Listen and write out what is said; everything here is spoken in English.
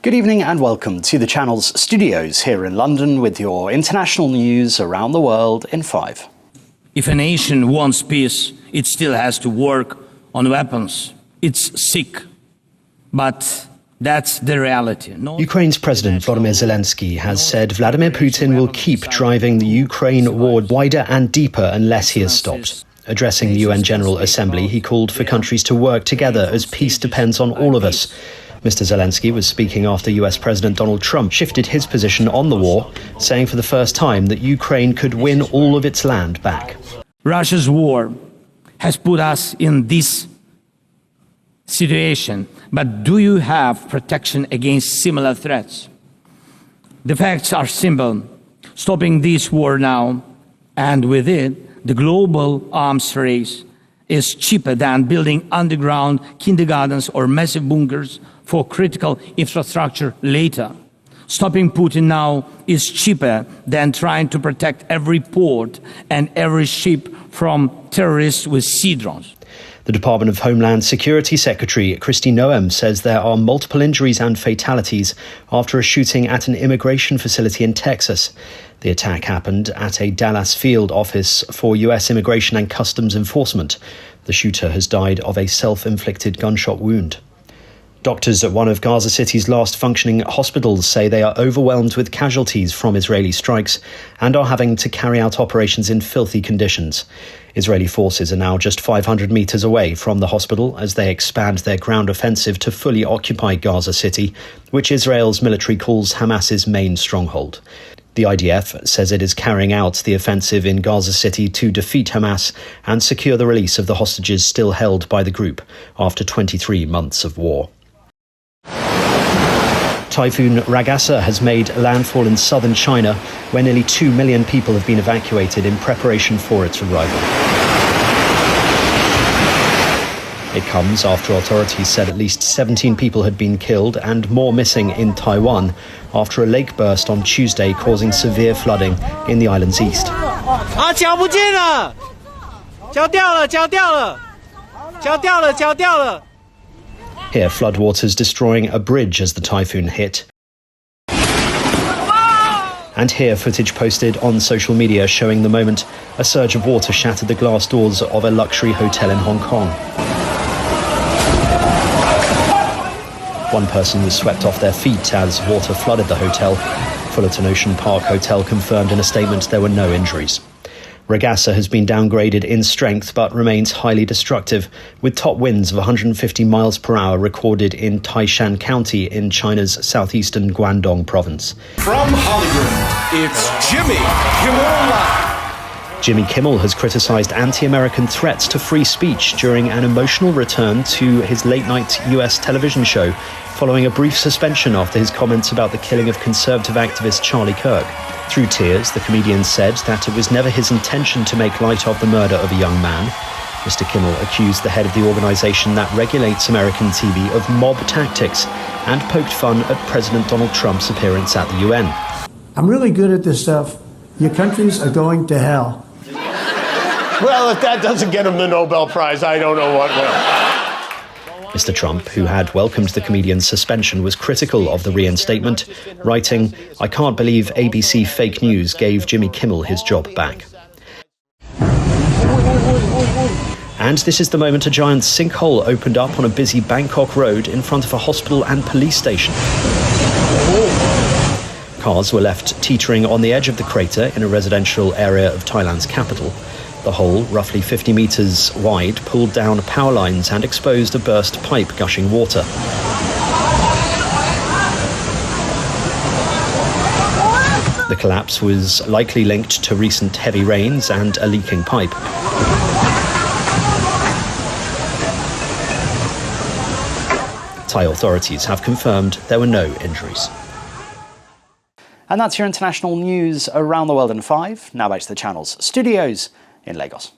Good evening and welcome to the channel's studios here in London with your international news around the world in 5. If a nation wants peace, it still has to work on weapons. It's sick, but that's the reality. Ukraine's President Volodymyr Zelensky has said Vladimir Putin will keep driving the Ukraine war wider and deeper unless he is stopped. Addressing the UN General Assembly, he called for countries to work together as peace depends on all of us. Mr. Zelensky was speaking after US President Donald Trump shifted his position on the war, saying for the first time that Ukraine could win all of its land back. Russia's war has put us in this situation, but do you have protection against similar threats? The facts are simple. Stopping this war now, and with it, the global arms race, is cheaper than building underground kindergartens or massive bunkers for critical infrastructure later. Stopping Putin now is cheaper than trying to protect every port and every ship from terrorists with sea drones. The Department of Homeland Security Secretary Kristi Noem says there are multiple injuries and fatalities after a shooting at an immigration facility in Texas. The attack happened at a Dallas field office for US Immigration and Customs Enforcement. The shooter has died of a self-inflicted gunshot wound. Doctors at one of Gaza City's last functioning hospitals say they are overwhelmed with casualties from Israeli strikes and are having to carry out operations in filthy conditions. Israeli forces are now just 500 meters away from the hospital as they expand their ground offensive to fully occupy Gaza City, which Israel's military calls Hamas's main stronghold. The IDF says it is carrying out the offensive in Gaza City to defeat Hamas and secure the release of the hostages still held by the group after 23 months of war. Typhoon Ragasa has made landfall in southern China, where nearly 2 million people have been evacuated in preparation for its arrival. It comes after authorities said at least 17 people had been killed and more missing in Taiwan after a lake burst on Tuesday, causing severe flooding in the island's east. Here, floodwaters destroying a bridge as the typhoon hit. And here, footage posted on social media showing the moment a surge of water shattered the glass doors of a luxury hotel in Hong Kong. One person was swept off their feet as water flooded the hotel. Fullerton Ocean Park Hotel confirmed in a statement there were no injuries. Ragasa has been downgraded in strength but remains highly destructive, with top winds of 150 miles per hour recorded in Taishan County in China's southeastern Guangdong province. From Hollywood, it's Jimmy Kimmel. Jimmy Kimmel has criticized anti-American threats to free speech during an emotional return to his late-night US television show, following a brief suspension after his comments about the killing of conservative activist Charlie Kirk. Through tears, the comedian said that it was never his intention to make light of the murder of a young man. Mr. Kimmel accused the head of the organization that regulates American TV of mob tactics and poked fun at President Donald Trump's appearance at the UN. I'm really good at this stuff. Your countries are going to hell. Well, if that doesn't get him the Nobel Prize, I don't know what will. Mr. Trump, who had welcomed the comedian's suspension, was critical of the reinstatement, writing, "I can't believe ABC fake news gave Jimmy Kimmel his job back." And this is the moment a giant sinkhole opened up on a busy Bangkok road in front of a hospital and police station. Cars were left teetering on the edge of the crater in a residential area of Thailand's capital. The hole, roughly 50 meters wide, pulled down power lines and exposed a burst pipe gushing water. The collapse was likely linked to recent heavy rains and a leaking pipe. Thai authorities have confirmed there were no injuries. And that's your international news around the world in 5. Now back to the channel's studios in Lagos.